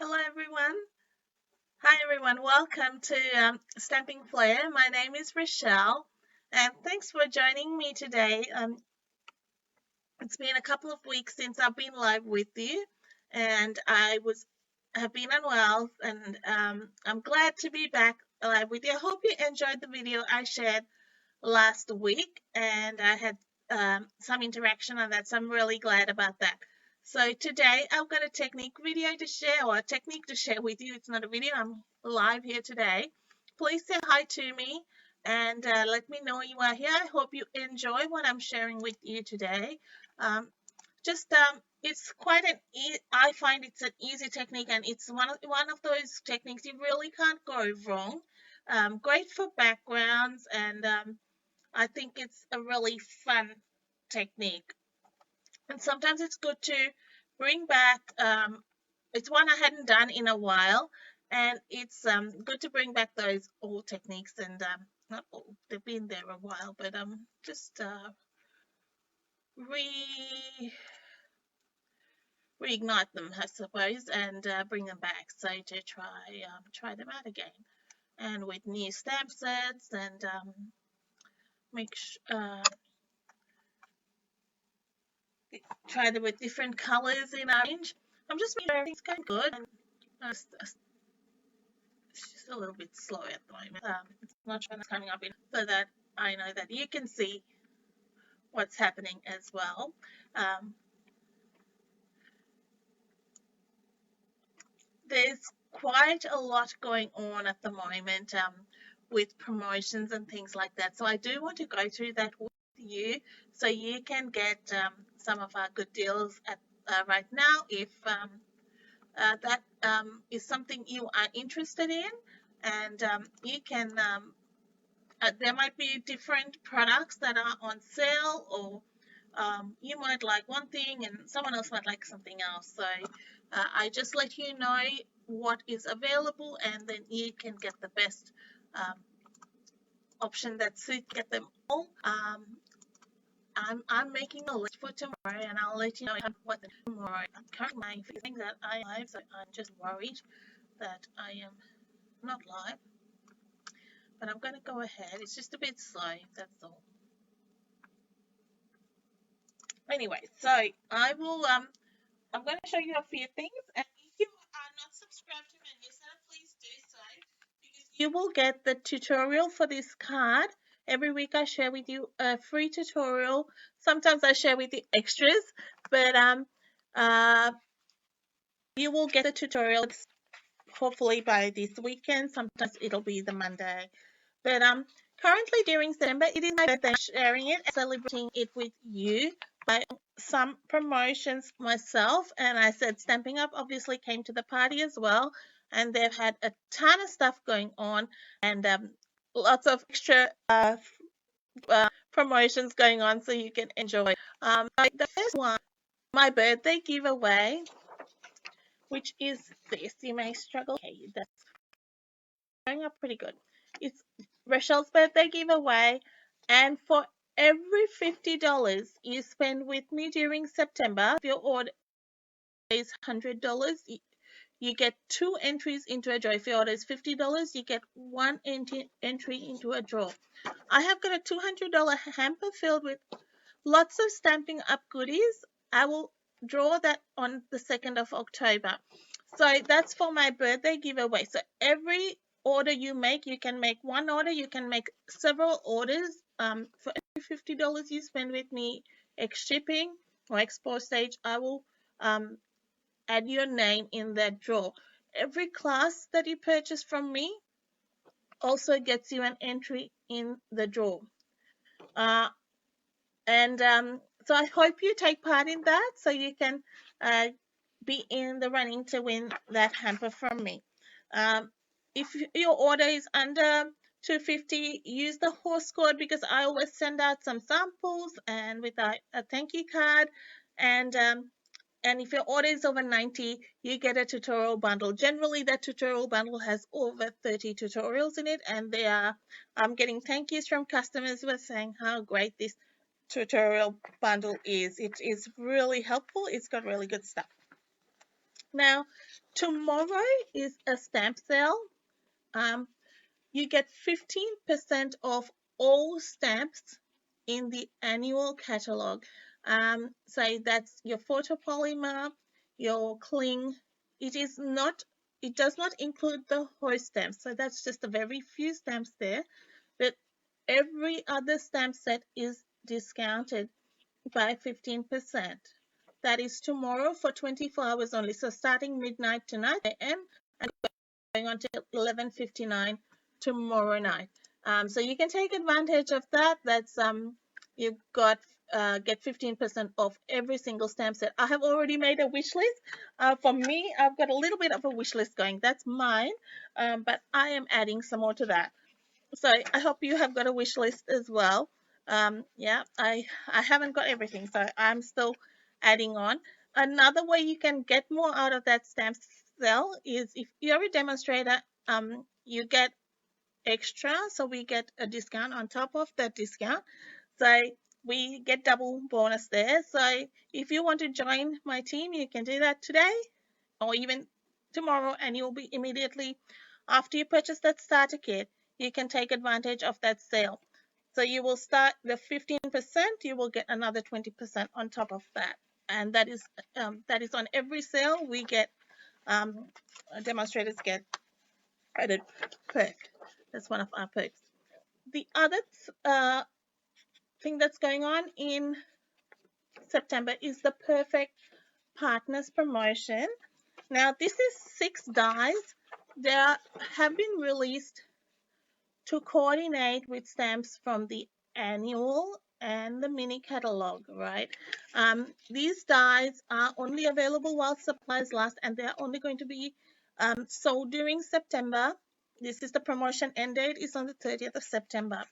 Hello everyone. Hi everyone. Welcome to Stamping Flair. My name is Rochelle, and thanks for joining me today. It's been a couple of weeks since I've been live with you, and have been unwell, and I'm glad to be back live with you. I hope you enjoyed the video I shared last week, and I had some interaction on that, so I'm really glad about that. So today I've got a technique video to share, or a technique to share with you. It's not a video, I'm live here today. Please say hi to me and let me know you are here. I hope you enjoy what I'm sharing with you today. Just it's quite I find it's an easy technique, and it's one of those techniques you really can't go wrong. Great for backgrounds, and I think it's a really fun technique. And sometimes it's good to bring back, it's one I hadn't done in a while, and it's good to bring back those old techniques. And not old, they've been there a while, but just re reignite them, I suppose, and bring them back. So to try them out again, and with new stamp sets, and make try them with different colors in our range. I'm just making sure everything's going good, and it's just a little bit slow at the moment. It's not sure it's coming up in so that I know that you can see what's happening as well. There's quite a lot going on at the moment with promotions and things like that. So I do want to go through that with you so you can get some of our good deals at right now if that is something you are interested in, and you can there might be different products that are on sale, or you might like one thing and someone else might like something else. So I just let you know what is available, and then you can get the best option that suits get them all. I'm making a list for tomorrow, and I'll let you know what tomorrow. I'm currently feeling that I live, so I'm just worried that I am not live. But I'm going to go ahead. It's just a bit slow, that's all. Anyway, so I will I'm going to show you a few things, and if you are not subscribed to my newsletter, please do so, because you will get the tutorial for this card. Every week I share with you a free tutorial. Sometimes I share with you extras, but you will get the tutorial hopefully by this weekend. Sometimes it'll be the Monday. But currently during September, it is my birthday, sharing it and celebrating it with you by some promotions myself. And I said Stamping Up obviously came to the party as well, and they've had a ton of stuff going on, and lots of extra promotions going on so you can enjoy. Like the first one, my birthday giveaway, which is this. You may struggle. Okay, that's going up pretty good. It's Rochelle's birthday giveaway, and for every $50 you spend with me during September, if your order is $100, you get 2 entries into a draw. If your order is $50, you get 1 entry into a draw. I have got a $200 hamper filled with lots of Stamping Up goodies. I will draw that on the 2nd of October. So that's for my birthday giveaway. So every order you make, you can make one order, you can make several orders. For every $50 you spend with me, ex shipping or ex postage, I will add your name in that draw. Every class that you purchase from me also gets you an entry in the draw. So I hope you take part in that so you can be in the running to win that hamper from me. If your order is under $250, use the horse code, because I always send out some samples and with a thank you card. And if your order is over $90, you get a tutorial bundle. Generally, that tutorial bundle has over 30 tutorials in it, and I'm getting thank yous from customers who are saying how great this tutorial bundle is. It is really helpful. It's got really good stuff. Now, tomorrow is a stamp sale. Um, you get 15% off all stamps in the annual catalog. So that's your photopolymer, your cling. It is not, it does not include the host stamps. So that's just a very few stamps there. But every other stamp set is discounted by 15%. That is tomorrow for 24 hours only. So starting midnight tonight a.m. and going on till 11:59 tomorrow night. So you can take advantage of that. That's you got get 15% off every single stamp set. I have already made a wish list. For me, I've got a little bit of a wish list going. That's mine, but I am adding some more to that. So I hope you have got a wish list as well. Yeah, I haven't got everything, so I'm still adding on. Another way you can get more out of that stamp sale is if you're a demonstrator, you get extra, so we get a discount on top of that discount. So we get double bonus there. So if you want to join my team, you can do that today or even tomorrow, and you'll be immediately after you purchase that starter kit, you can take advantage of that sale. So you will start the 15%, you will get another 20% on top of that. And that is on every sale we get um, demonstrators get credit perk. That's one of our perks. The other uh, thing that's going on in September is the Perfect Partners promotion. Now, this is 6 dies that have been released to coordinate with stamps from the annual and the mini catalog, right? These dies are only available while supplies last, and they're only going to be sold during September. This is the promotion end date is on the 30th of September.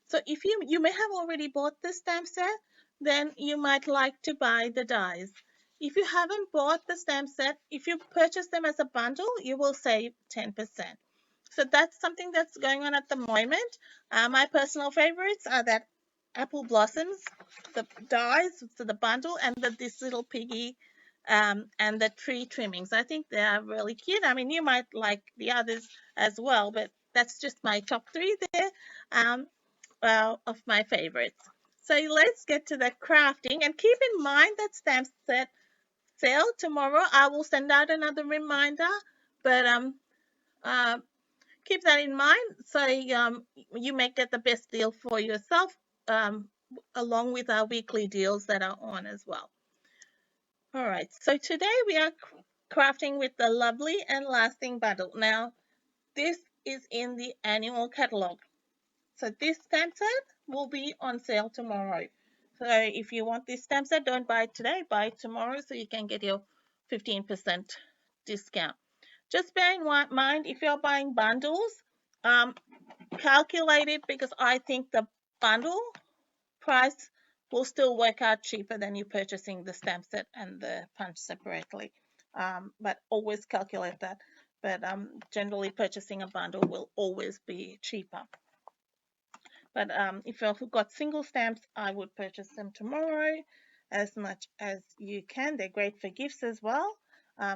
So if you may have already bought the stamp set, then you might like to buy the dies. If you haven't bought the stamp set, if you purchase them as a bundle, you will save 10%. So that's something that's going on at the moment. My personal favorites are that apple blossoms, the dies, so the bundle, and this little piggy, and the tree trimmings. I think they are really cute. I mean, you might like the others as well, but that's just my top three there of my favorites. So let's get to the crafting, and keep in mind that stamp set sale tomorrow. I will send out another reminder, but uh, keep that in mind so you may get the best deal for yourself um, along with our weekly deals that are on as well. All right, so today we are crafting with the lovely and lasting bundle. Now, this is in the annual catalog. So this stamp set will be on sale tomorrow. So if you want this stamp set, don't buy it today, buy it tomorrow so you can get your 15% discount. Just bear in mind if you're buying bundles, um, calculate it because I think the bundle price will still work out cheaper than you purchasing the stamp set and the punch separately. But always calculate that. But generally, purchasing a bundle will always be cheaper. But if you've got single stamps, I would purchase them tomorrow as much as you can. They're great for gifts as well.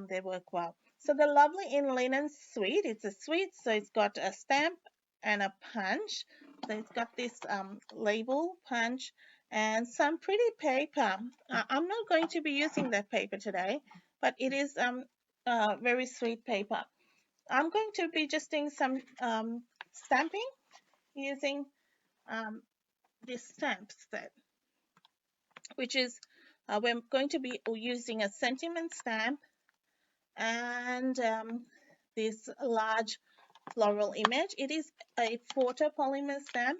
They work well. So the Lovely in Linen suite, it's a suite, so it's got a stamp and a punch. So it's got this label, punch, and some pretty paper. I'm not going to be using that paper today, but it is very sweet paper. I'm going to be just doing some stamping using um, this stamp set, which is we're going to be using a sentiment stamp and this large floral image. It is a photopolymer stamp.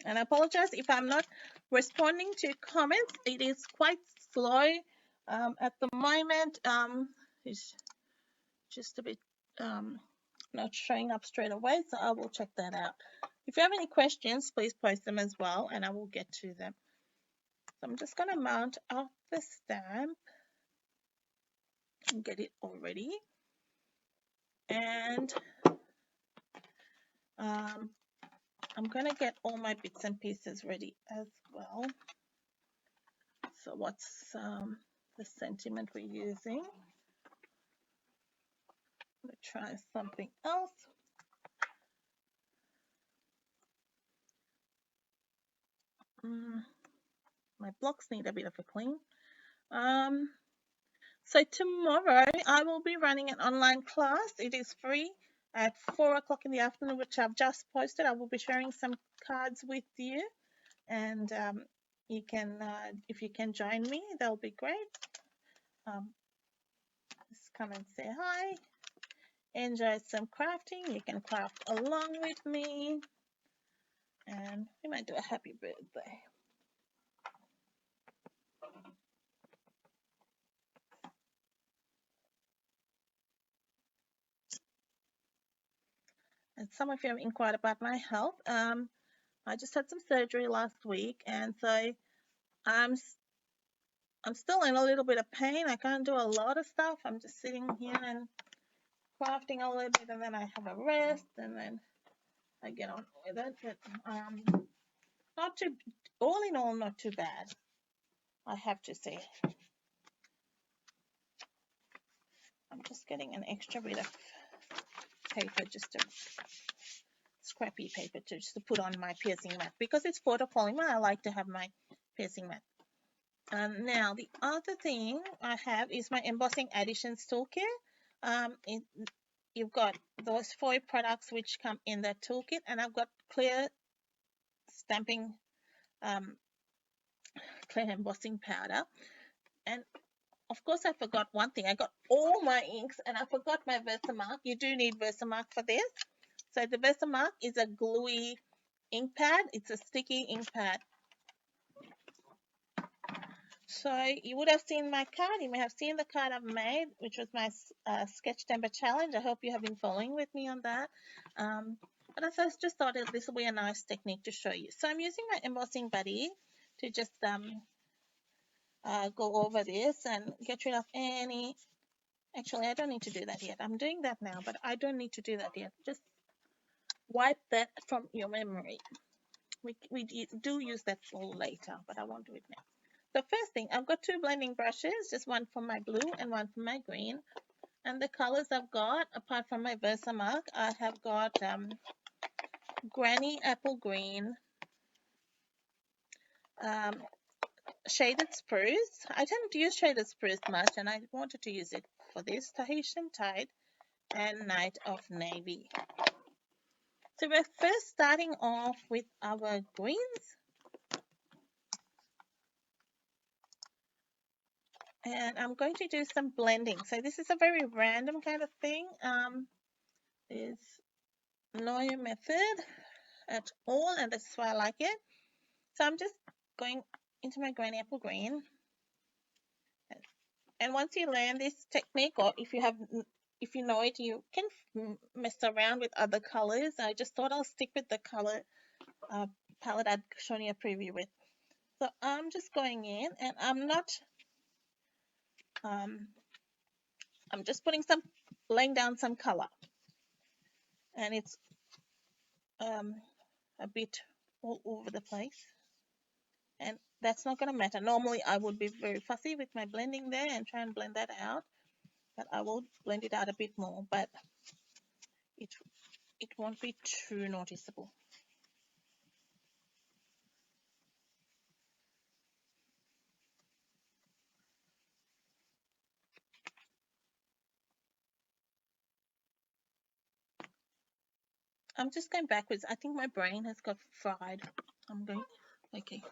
And I apologize if I'm not responding to comments. It is quite slow at the moment. It's just a bit not showing up straight away, so I will check that out. If you have any questions, please post them as well, and I will get to them. So I'm just going to mount up the stamp and get it all ready. And I'm going to get all my bits and pieces ready as well. So what's the sentiment we're using. Let's try something else. My blocks need a bit of a clean. So tomorrow I will be running an online class. It is free at 4 o'clock in the afternoon, which I've just posted. I will be sharing some cards with you, and you can, if you can join me, that'll be great. Just come and say hi. Enjoy some crafting. You can craft along with me, and we might do a happy birthday. And some of you have inquired about my health. I just had some surgery last week, and so I'm still in a little bit of pain. I can't do a lot of stuff. I'm just sitting here and crafting a little bit, and then I have a rest, and then I get on with it. But not too, all in all, not too bad, I have to say. I'm just getting an extra bit of paper, just a scrappy paper just to put on my piercing mat. Because it's photopolymer, I like to have my piercing mat. Now, the other thing I have is my embossing additions toolkit. You've got those 4 products which come in that toolkit, and I've got clear stamping, clear embossing powder. And of course, I forgot one thing. I got all my inks, and I forgot my Versamark. You do need Versamark for this. So the Versamark is a gluey ink pad. It's a sticky ink pad. So you would have seen my card. You may have seen the card I've made, which was my sketch temper challenge. I hope you have been following with me on that. But I just thought this will be a nice technique to show you. So I'm using my embossing buddy to just go over this and get rid of any. Actually, I don't need to do that yet. I'm doing that now, but I don't need to do that yet. Just wipe that from your memory. We do use that for later, but I won't do it now. The first thing, I've got 2 blending brushes, just one for my blue and one for my green. And the colors I've got, apart from my Versamark, I have got Granny Apple Green, Shaded Spruce. I tend to use Shaded Spruce much, and I wanted to use it for this, Tahitian Tide, and Night of Navy. So we're first starting off with our greens. And I'm going to do some blending. So this is a very random kind of thing. There's no method at all, and that's why I like it. So I'm just going into my Granny Apple Green. And once you learn this technique, or if you know it, you can mess around with other colors. I just thought I'll stick with the color palette I'd shown you a preview with. So I'm just going in, and I'm just laying down some color, and it's a bit all over the place, and that's not going to matter. Normally I would be very fussy with my blending there and try and blend that out, but I will blend it out a bit more, but it won't be too noticeable. I'm just going backwards. I think my brain has got fried. Okay.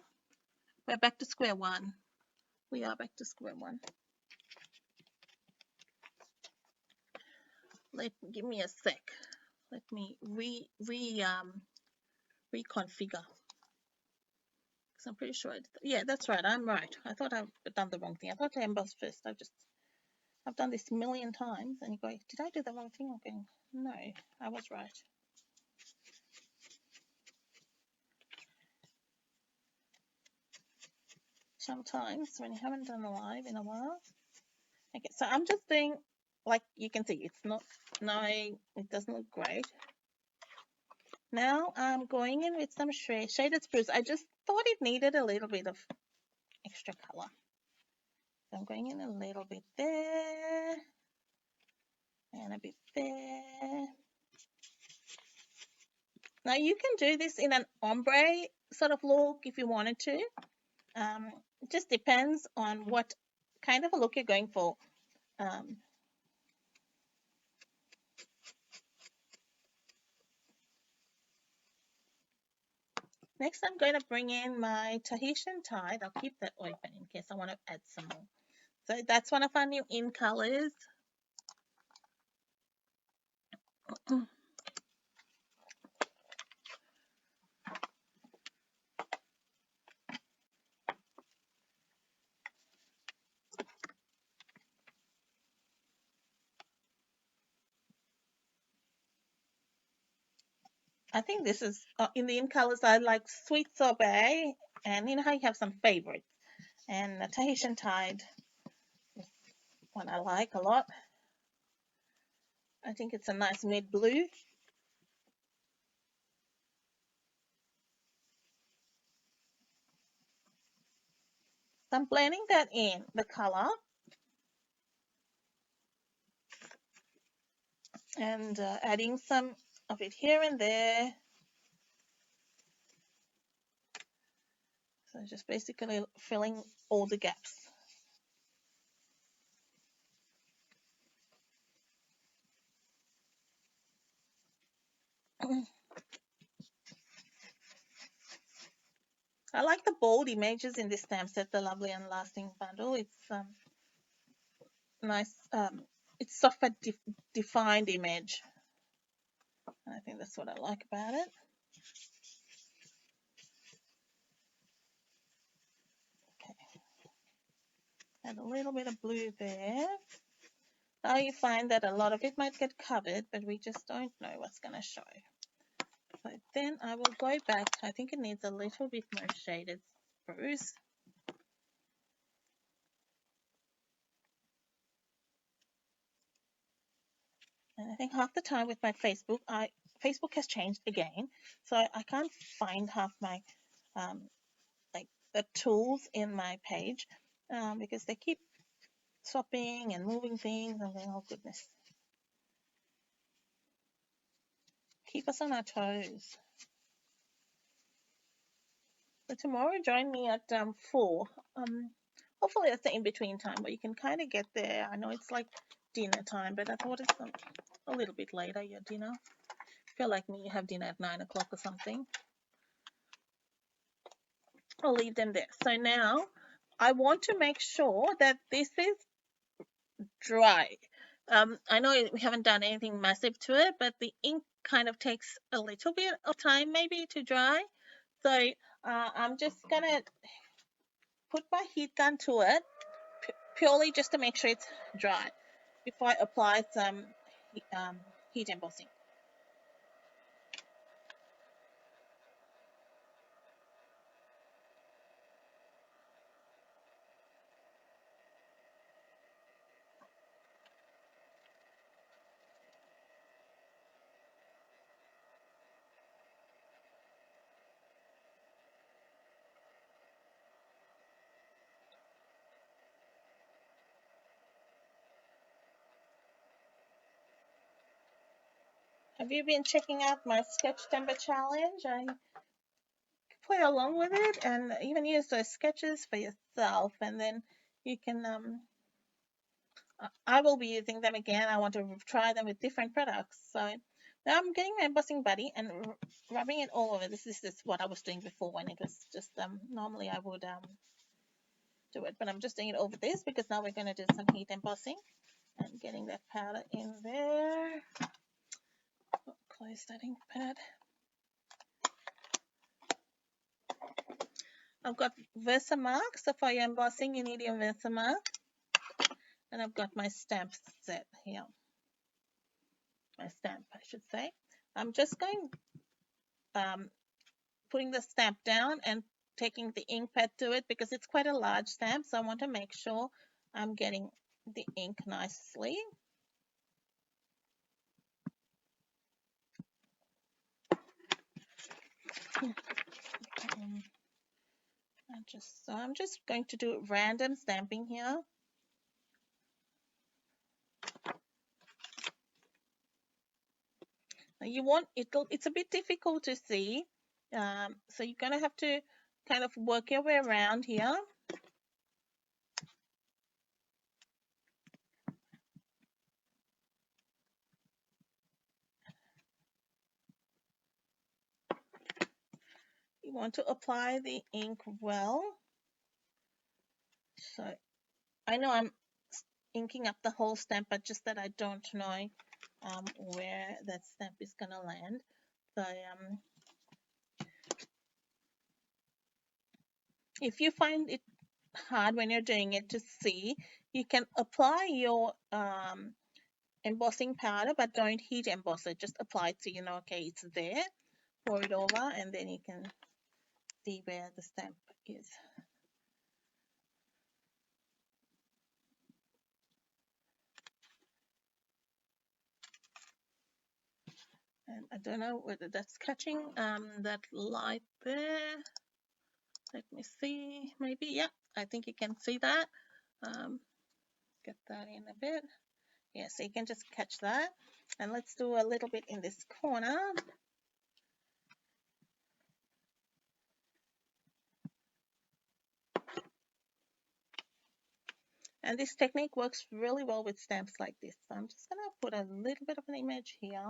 We're back to square one. We are back to square one. Give me a sec. Let me reconfigure. Because I'm pretty sure. Yeah, that's right. I'm right. I thought I'd done the wrong thing. I thought I embossed first. I've done this a million times, and you go, did I do the wrong thing? Okay, no, I was right. Sometimes when you haven't done a live in a while. Okay, so I'm just doing, like you can see, it doesn't look great. Now I'm going in with some Shaded Spruce. I just thought it needed a little bit of extra color. I'm going in a little bit there and a bit there. Now you can do this in an ombre sort of look if you wanted to. It just depends on what kind of a look you're going for. Next, I'm going to bring in my Tahitian tide. I'll keep that open in case I want to add some more. So that's one of our new in colors. I think this is in the in colors. I like sweet sorbet, and you know how you have some favorites. And the Tahitian tide is one I like a lot. I think it's a nice mid blue. So I'm blending that in the color and adding some of it here and there. So just basically filling all the gaps. I like the bold images in this stamp set, the Lovely and Lasting bundle. It's nice. It's soft defined image. And I think that's what I like about it. Okay. Add a little bit of blue there. Now you find that a lot of it might get covered, but we just don't know what's going to show. So then I will go back. I think it needs a little bit more shaded spruce. And I think half the time with my Facebook, Facebook has changed again, so I can't find half my like the tools in my page because they keep swapping and moving things. I'm going, oh goodness, keep us on our toes. So tomorrow, join me at 4. Hopefully that's the in-between time where you can kind of get there. I know it's like dinner time, but I thought it's a little bit later, your dinner. If you're like me, you have dinner at 9 o'clock or something. I'll leave them there. So now I want to make sure that this is dry. I know we haven't done anything massive to it, but the ink kind of takes a little bit of time maybe to dry. So I'm just going to put my heat gun to it purely just to make sure it's dry before I apply some heat embossing. Have you been checking out my sketch temper challenge? I play along with it and even use those sketches for yourself, and then you can I will be using them again. I want to try them with different products. So now I'm getting my embossing buddy and rubbing it all over. This is what I was doing before when it was just normally I would do it, but I'm just doing it over this because now we're going to do some heat embossing and getting that powder in there. Close that ink pad. I've got Versamark, so for your embossing you need your Versamark, and I've got my stamp set here. My stamp, I should say. I'm just going putting the stamp down and taking the ink pad to it because it's quite a large stamp, so I want to make sure I'm getting the ink nicely. I'm just going to do random stamping here. you want it's a bit difficult to see, so you're going to have to kind of work your way around here. You want to apply the ink well. So I know I'm inking up the whole stamp, but just that I don't know where that stamp is going to land. So if you find it hard when you're doing it to see, you can apply your embossing powder, but don't heat emboss it. Just apply it so you know, okay, it's there. Pour it over, and then you can see where the stamp is. And I don't know whether that's catching that light there. Let me see. Maybe, yeah, I think you can see that. Get that in a bit. Yeah, so you can just catch that. And let's do a little bit in this corner. And this technique works really well with stamps like this. So I'm just going to put a little bit of an image here.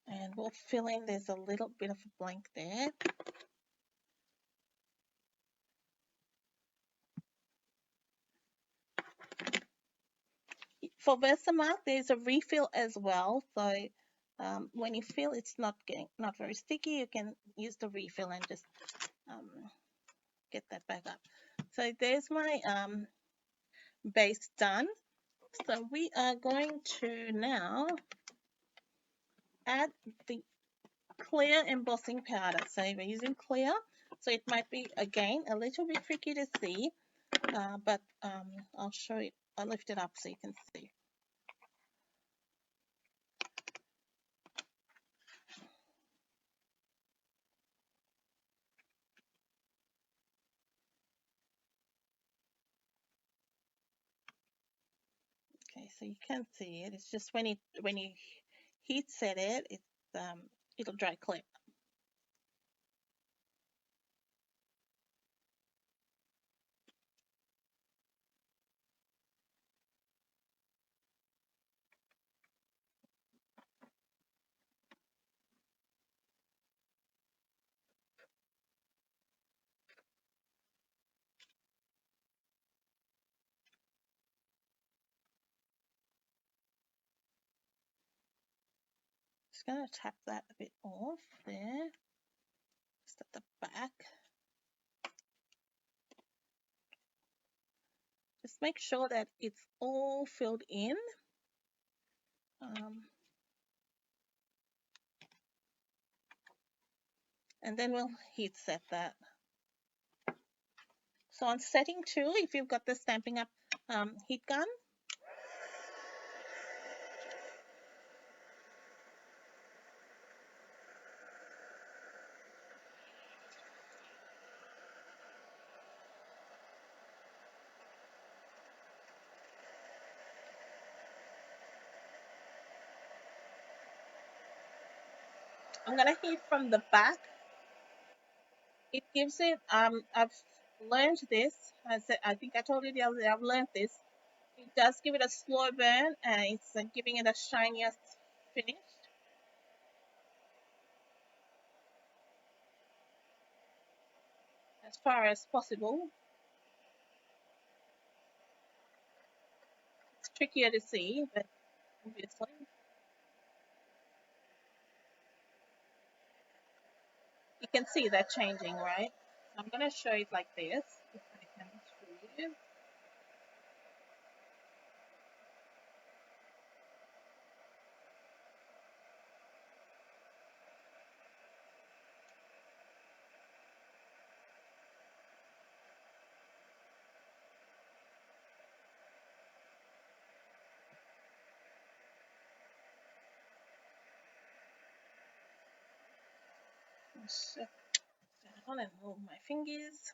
And we'll fill in, there's a little bit of a blank there. For Versamark, there's a refill as well. So when you feel it's not very sticky, you can use the refill and just get that back up. So there's my base done. So we are going to now add the clear embossing powder. So we're using clear, so it might be again a little bit tricky to see, but I'll show you. I'll lift it up so you can see. Okay, so you can see it. It's just when you heat set it, it'll dry clear. Just gonna tap that a bit off there, just at the back. Just make sure that it's all filled in. And then we'll heat set that. So on setting 2, if you've got the Stampin' Up heat gun, I'm gonna heat from the back. It gives it, I've learned this. I think I told you the other day, I've learned this. It does give it a slow burn, and it's giving it a shiniest finish. As far as possible. It's trickier to see, but obviously. You can see that changing, right? So I'm going to show it like this, if I can show you. Set down and move my fingers.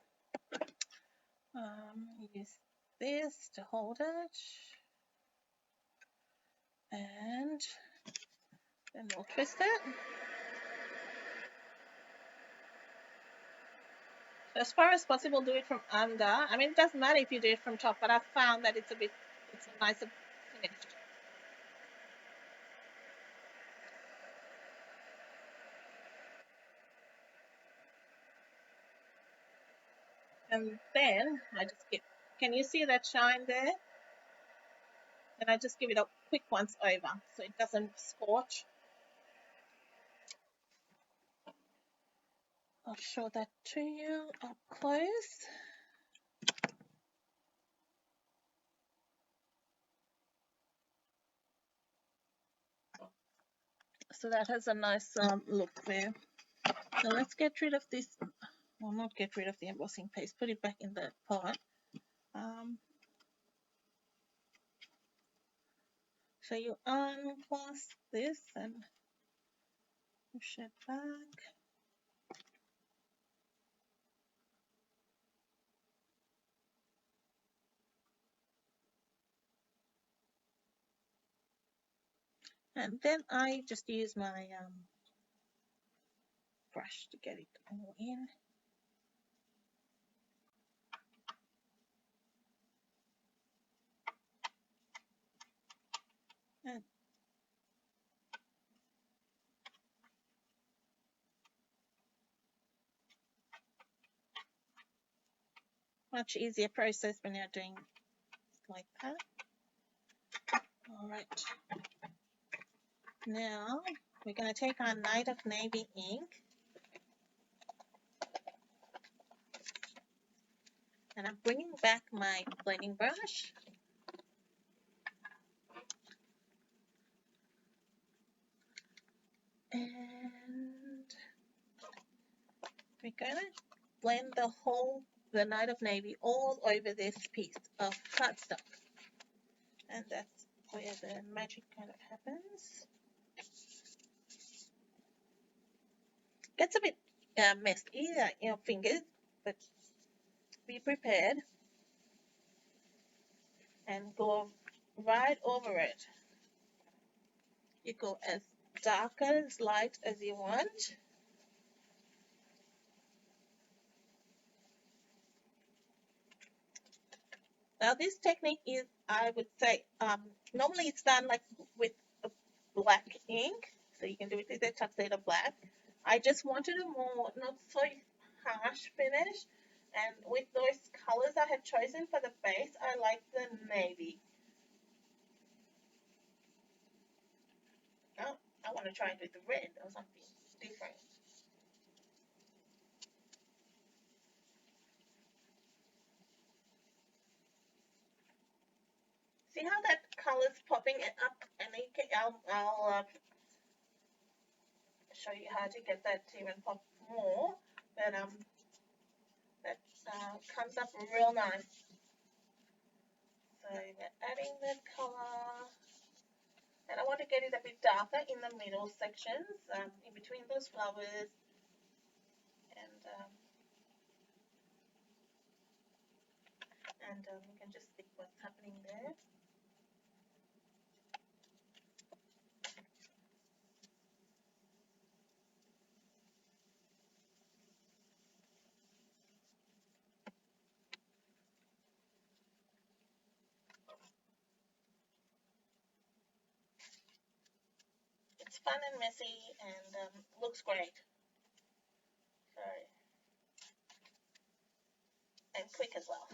Use this to hold it, and then we'll twist it. So as far as possible, do it from under. I mean, it doesn't matter if you do it from top, but I've found that it's a nicer finish. And then I just can you see that shine there? And I just give it a quick once over so it doesn't scorch. I'll show that to you up close. So that has a nice look there. So let's get rid of this. Well, not get rid of the embossing paste. Put it back in the pot. So you unclasp this and push it back. And then I just use my brush to get it all in. And much easier process when you're doing like that. All right. Now we're going to take our Night of Navy ink and I'm bringing back my blending brush. And we're going to blend the Night of Navy all over this piece of cardstock. And that's where the magic kind of happens. Gets a bit messy in your fingers, but be prepared and go right over it. You go as dark as light as you want. Now this technique is, I would say, normally it's done like with a black ink, so you can do it with a tuxedo black. I just wanted a more, not so harsh finish, and with those colors I have chosen for the base, I like the navy. Oh, I want to try it with the red or something different. See how that color's popping it up, and I'll show you how to get that to even pop more. But that comes up real nice. So we're adding that color, and I want to get it a bit darker in the middle sections, in between those flowers, and you can just see what's happening there. It's fun and messy and looks great. So, and quick as well.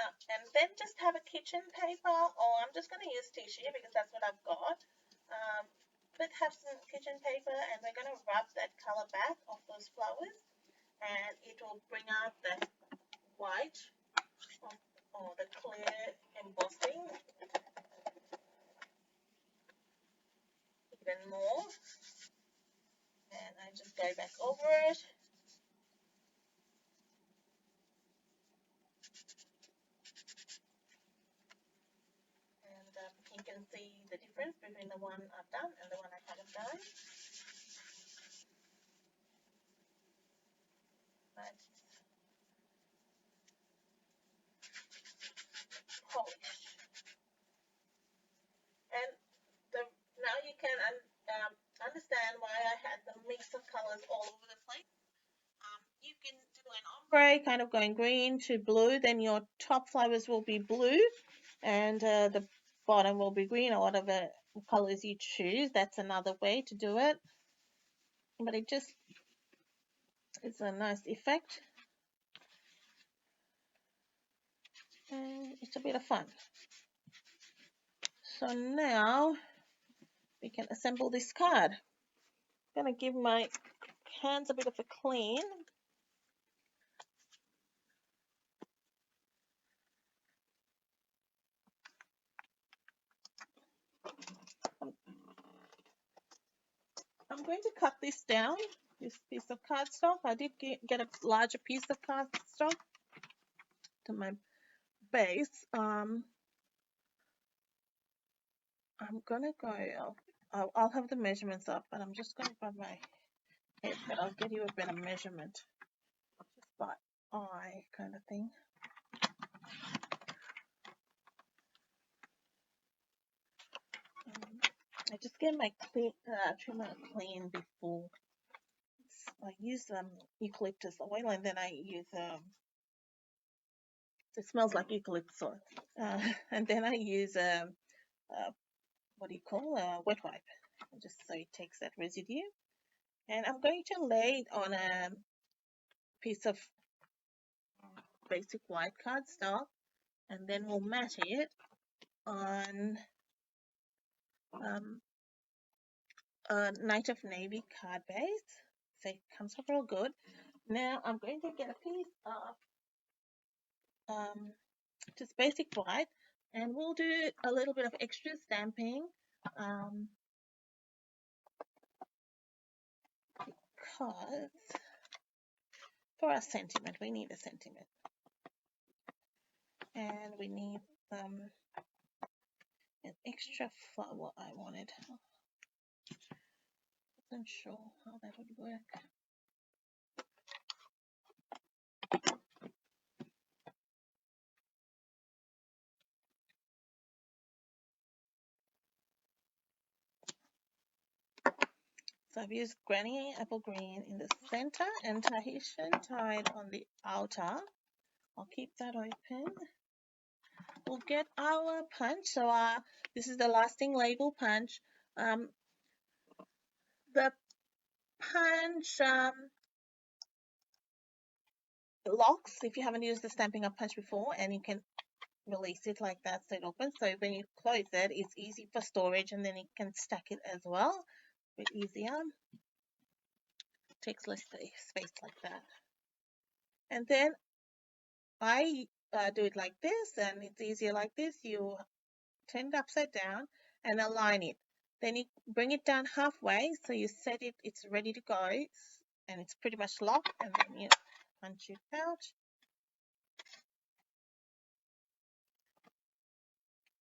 Now, and then just have a kitchen paper, or I'm just going to use tissue because that's what I've got. But have some kitchen paper, and we're going to rub that color back of those flowers, and it will bring out that white or the clear embossing even more. And I just go back over it. And you can see the difference between the one I've done and the one I haven't done. But it's polished. And now you can understand why I had the mix of colors all over the place. You can do an ombre kind of going green to blue, then your top flowers will be blue and the bottom will be green or whatever colors you choose. That's another way to do it. But it just is a nice effect. And it's a bit of fun. So now we can assemble this card. I'm going to give my hands a bit of a clean. I'm going to cut this down, this piece of cardstock. I did get a larger piece of cardstock to my base. I'm going to go, I'll have the measurements up, but I'm just going to grab my head, but I'll get you a better measurement, just by eye kind of thing. I just get my trimmer clean before. I use eucalyptus oil, and then I use it smells like eucalyptus oil, and then I use what do you call wet wipe, just so it takes that residue. And I'm going to lay it on a piece of basic white cardstock, and then we'll mat it on a native navy card base, so it comes up real good. Now I'm going to get a piece of just basic white, and we'll do a little bit of extra stamping because for our sentiment, we need a sentiment, and we need an extra flower I wanted. Wasn't sure how that would work. So I've used Granny Apple Green in the center and Tahitian Tide on the outer. I'll keep that open. We'll get our punch. So this is the lasting label punch. The punch locks if you haven't used the Stampin' Up! Punch before, and you can release it like that so it opens. So when you close it, it's easy for storage, and then you can stack it as well. A bit easier. Takes less space like that. And then I do it like this, and it's easier like this. You turn it upside down and align it. Then you bring it down halfway, so you set it, it's ready to go, and it's pretty much locked, and then you punch it out.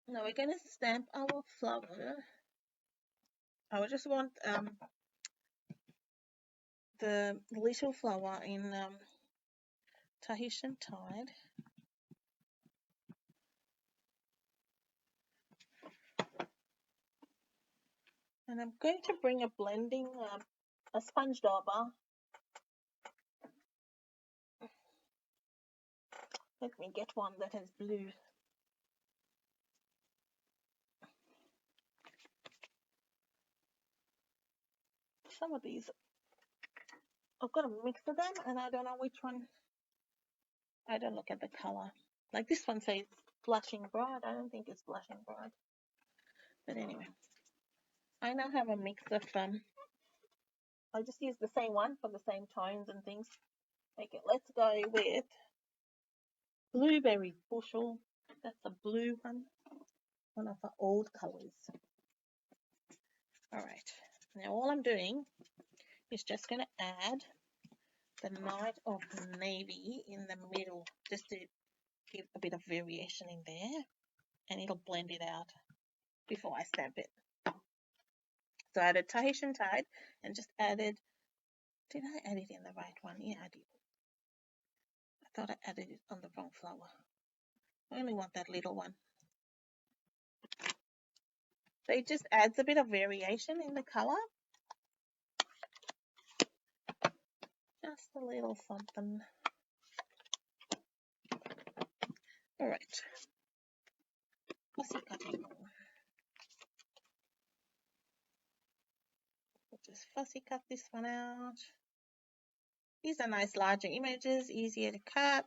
Now we're going to stamp our flower. I just want the little flower in Tahitian Tide. And I'm going to bring a blending, a sponge dauber. Let me get one that has blue. Some of these, I've got a mix of them, and I don't know which one. I don't look at the color. Like this one says blushing bright. I don't think it's blushing bright. But anyway, I now have a mix of I just use the same one for the same tones and things. Okay, let's go with blueberry bushel. That's a blue one of the old colors. All right, now all I'm doing is just going to add the Night of Navy in the middle, just to give a bit of variation in there, and it'll blend it out before I stamp it. So I added Tahitian tide and just added, did I add it in the right one? Yeah, I did. I thought I added it on the wrong flower. I only want that little one. So it just adds a bit of variation in the color. Just a little something. All right. Fussy cutting. We'll just fussy cut this one out. These are nice larger images, easier to cut.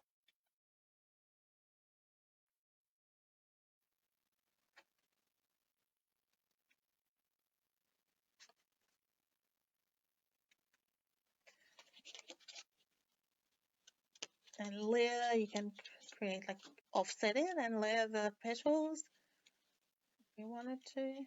And layer, you can create like offset it and layer the petals if you wanted to.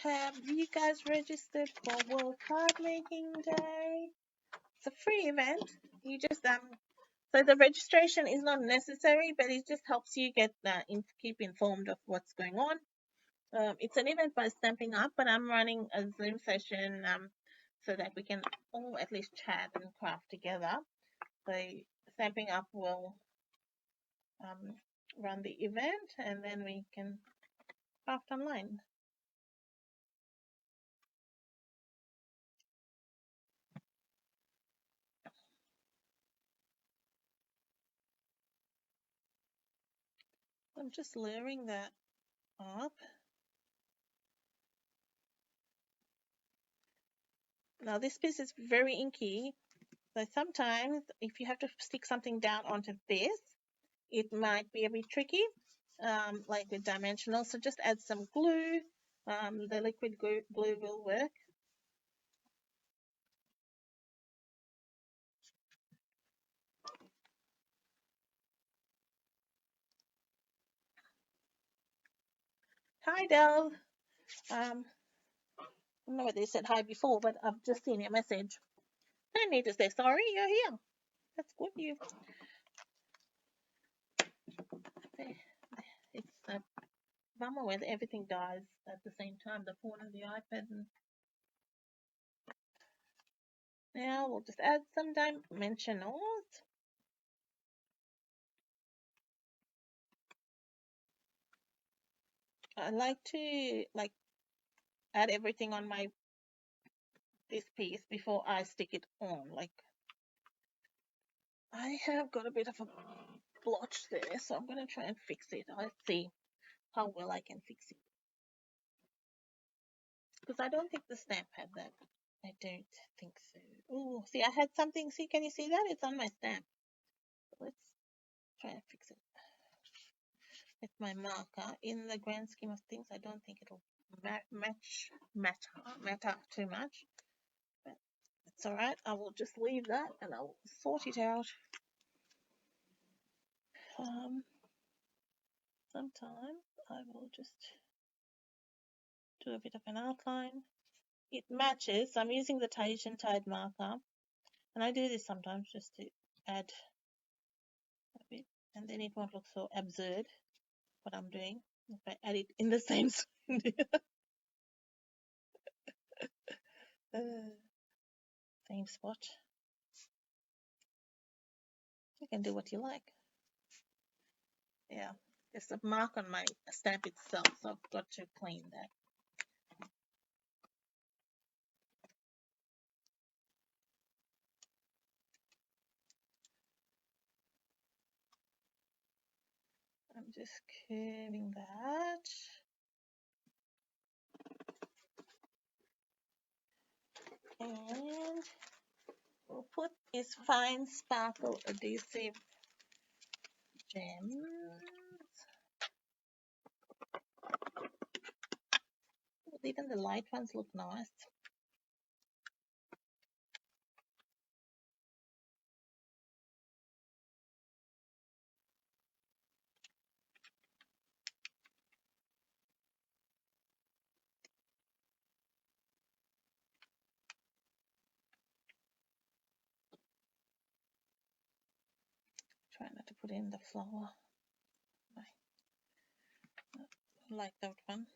Have you guys registered for World Card Making Day? It's a free event. You just so the registration is not necessary, but it just helps you get keep informed of what's going on. It's an event by Stampin' Up, but I'm running a Zoom session so that we can all at least chat and craft together. So Stampin' Up will run the event, and then we can craft online. I'm just layering that up. Now this piece is very inky, so sometimes if you have to stick something down onto this, it might be a bit tricky, like with dimensional. So just add some glue. The liquid glue will work. Hi, Del. I don't know whether you said hi before, but I've just seen your message. Don't need to say sorry. You're here. That's good. It's a bummer when everything dies at the same time. The phone and the iPad. Now we'll just add some dimensionals. I like to add everything on this piece before I stick it on. Like I have got a bit of a blotch there, so I'm going to try and fix it. I'll see how well I can fix it. Because I don't think the stamp had that. I don't think so. Oh, see, I had something. See, can you see that? It's on my stamp. Let's try and fix it with my marker. In the grand scheme of things, I don't think it'll matter too much. But it's all right. I will just leave that and I'll sort it out. Sometimes I will just do a bit of an outline. It matches. I'm using the Tahitian tide marker, and I do this sometimes just to add a bit, and then it won't look so absurd what I'm doing if I add it in the same same spot. You can do what you like. Yeah, there's a mark on my stamp itself, so I've got to clean that. I'm just curving that. And we'll put this fine sparkle adhesive gems Even the light ones look nice. Try not to put in the flower. Like that one.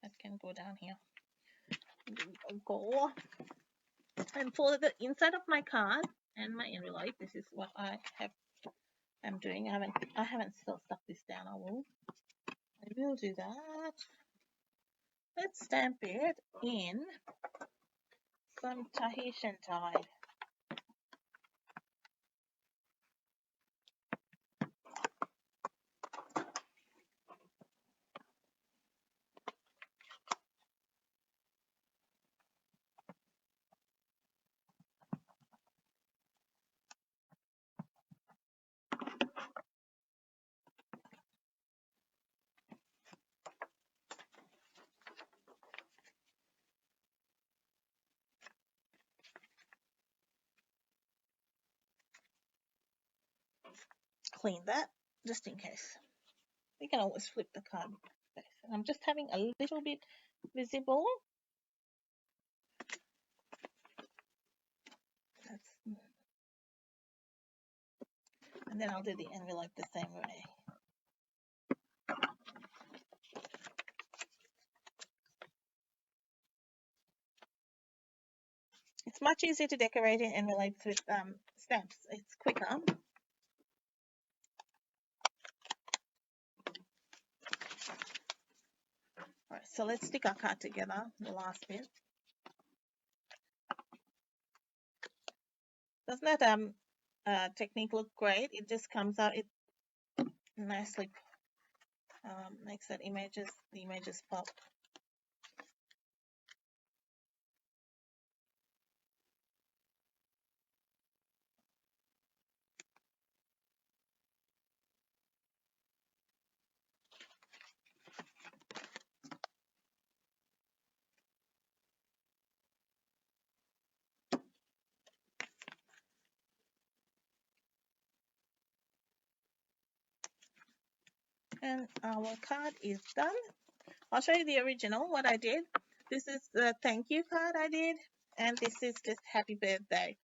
That can go down here. Go. And for the inside of my card and my envelope, this is what I'm doing. I haven't still stuck this down. I will do that. Let's stamp it in some Tahitian tide. Clean that just in case. We can always flip the card. I'm just having a little bit visible. And then I'll do the envelope the same way. It's much easier to decorate in envelopes with stamps. It's quicker. All right, so let's stick our card together, the last bit. Doesn't that technique look great? It just comes out, it nicely makes the images pop. And our card is done. I'll show you the original, what I did. This is the thank you card I did, and this is just happy birthday.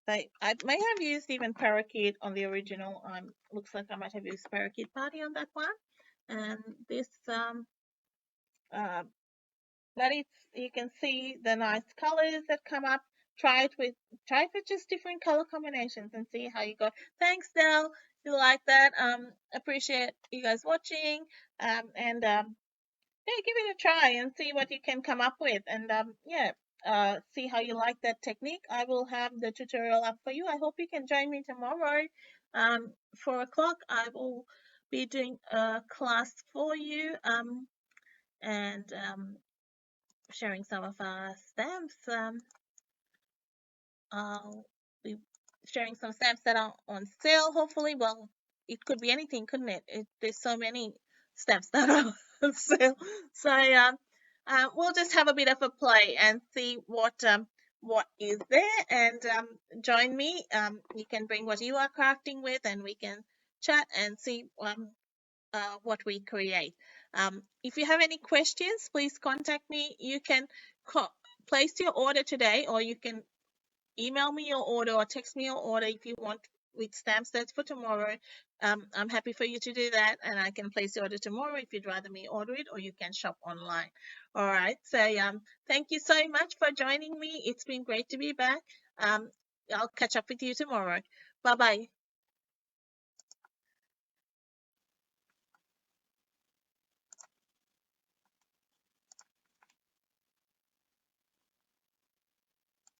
So I may have used even parakeet on the original. Looks like I might have used parakeet party on that one. And this, but you can see the nice colors that come up. Try it with just different color combinations and see how you go. Thanks, Del. You like that? Appreciate you guys watching. And yeah, give it a try and see what you can come up with. And yeah, see how you like that technique. I will have the tutorial up for you. I hope you can join me tomorrow. 4 o'clock, I will be doing a class for you and sharing some of our stamps. I'll be sharing some stamps that are on sale, hopefully. Well, it could be anything, couldn't it? There's so many stamps that are on sale. So we'll just have a bit of a play and see what is there, and join me. You can bring what you are crafting with, and we can chat and see what we create. If you have any questions, please contact me. You can place your order today, or you can email me your order or text me your order if you want with stamp sets for tomorrow. I'm happy for you to do that, and I can place the order tomorrow if you'd rather me order it, or you can shop online. All right. So thank you so much for joining me. It's been great to be back. I'll catch up with you tomorrow. Bye bye.